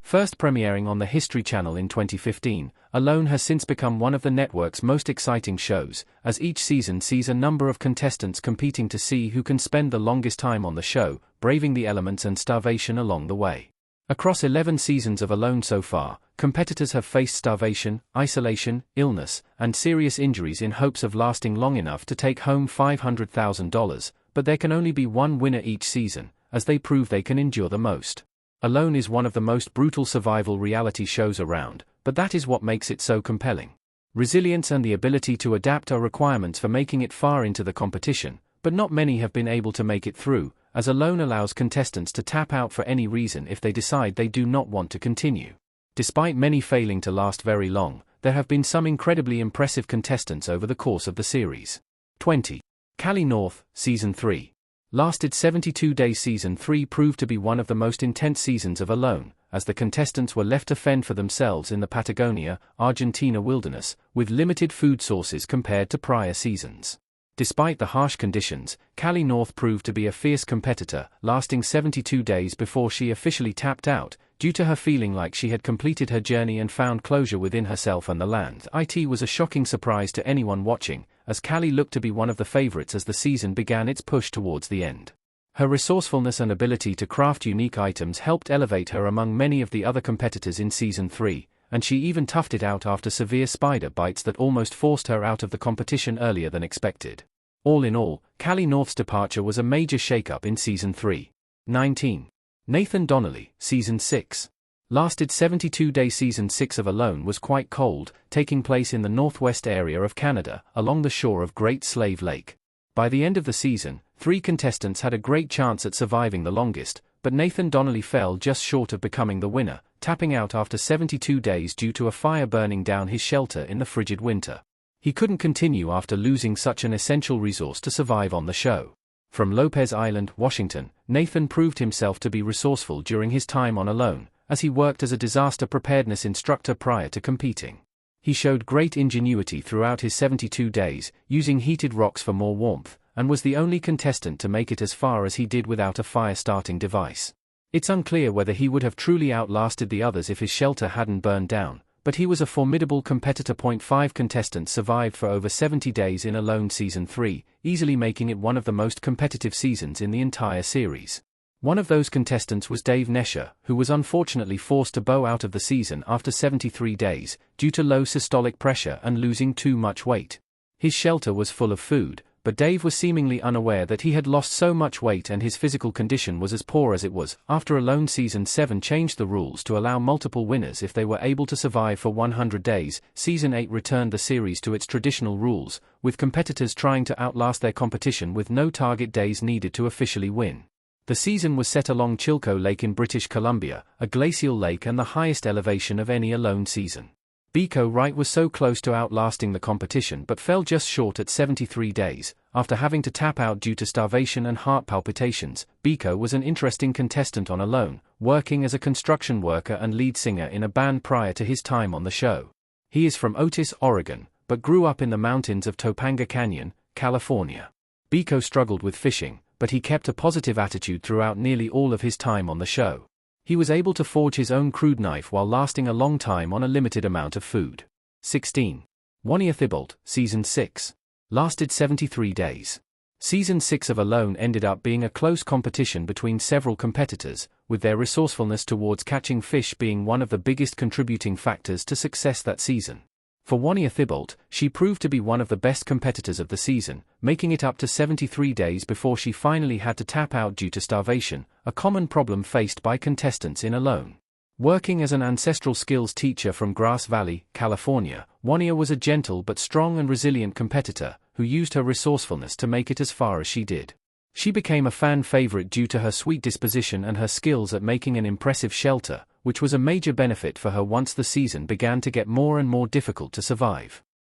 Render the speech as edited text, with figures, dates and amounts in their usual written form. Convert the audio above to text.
First premiering on the History Channel in 2015, Alone has since become one of the network's most exciting shows, as each season sees a number of contestants competing to see who can spend the longest time on the show, braving the elements and starvation along the way. Across 11 seasons of Alone so far, competitors have faced starvation, isolation, illness, and serious injuries in hopes of lasting long enough to take home $500,000, but there can only be one winner each season, as they prove they can endure the most. Alone is one of the most brutal survival reality shows around, but that is what makes it so compelling. Resilience and the ability to adapt are requirements for making it far into the competition, but not many have been able to make it through, as Alone allows contestants to tap out for any reason if they decide they do not want to continue. Despite many failing to last very long, there have been some incredibly impressive contestants over the course of the series. 20. Callie North, Season 3. Lasted 72 days. Season 3 proved to be one of the most intense seasons of Alone, as the contestants were left to fend for themselves in the Patagonia, Argentina wilderness, with limited food sources compared to prior seasons. Despite the harsh conditions, Callie North proved to be a fierce competitor, lasting 72 days before she officially tapped out, due to her feeling like she had completed her journey and found closure within herself and the land. It was a shocking surprise to anyone watching, as Callie looked to be one of the favorites as the season began its push towards the end. Her resourcefulness and ability to craft unique items helped elevate her among many of the other competitors in Season 3, and she even toughed it out after severe spider bites that almost forced her out of the competition earlier than expected. All in all, Callie North's departure was a major shakeup in Season 3. 19. Nathan Donnelly, Season 6. Lasted 72 days. Season 6 of Alone was quite cold, taking place in the northwest area of Canada, along the shore of Great Slave Lake. By the end of the season, 3 contestants had a great chance at surviving the longest, but Nathan Donnelly fell just short of becoming the winner, tapping out after 72 days due to a fire burning down his shelter in the frigid winter. He couldn't continue after losing such an essential resource to survive on the show. From Lopez Island, Washington, Nathan proved himself to be resourceful during his time on Alone, as he worked as a disaster preparedness instructor prior to competing. He showed great ingenuity throughout his 72 days, using heated rocks for more warmth, and was the only contestant to make it as far as he did without a fire-starting device. It's unclear whether he would have truly outlasted the others if his shelter hadn't burned down, but he was a formidable competitor. 5 contestants survived for over 70 days in Alone Season 3, easily making it one of the most competitive seasons in the entire series. One of those contestants was Dave Nesher, who was unfortunately forced to bow out of the season after 73 days, due to low systolic pressure and losing too much weight. His shelter was full of food, but Dave was seemingly unaware that he had lost so much weight and his physical condition was as poor as it was. After Alone Season 7 changed the rules to allow multiple winners if they were able to survive for 100 days, Season 8 returned the series to its traditional rules, with competitors trying to outlast their competition with no target days needed to officially win. The season was set along Chilco Lake in British Columbia, a glacial lake and the highest elevation of any Alone season. Biko Wright was so close to outlasting the competition but fell just short at 73 days, after having to tap out due to starvation and heart palpitations. Biko was an interesting contestant on Alone, working as a construction worker and lead singer in a band prior to his time on the show. He is from Otis, Oregon, but grew up in the mountains of Topanga Canyon, California. Biko struggled with fishing, but he kept a positive attitude throughout nearly all of his time on the show. He was able to forge his own crude knife while lasting a long time on a limited amount of food. 16. Wania Thibault, Season 6. Lasted 73 days. Season 6 of Alone ended up being a close competition between several competitors, with their resourcefulness towards catching fish being one of the biggest contributing factors to success that season. For Wania Thibault, she proved to be one of the best competitors of the season, making it up to 73 days before she finally had to tap out due to starvation, a common problem faced by contestants in Alone. Working as an ancestral skills teacher from Grass Valley, California, Wania was a gentle but strong and resilient competitor, who used her resourcefulness to make it as far as she did. She became a fan favorite due to her sweet disposition and her skills at making an impressive shelter, which was a major benefit for her once the season began to get more and more difficult to survive.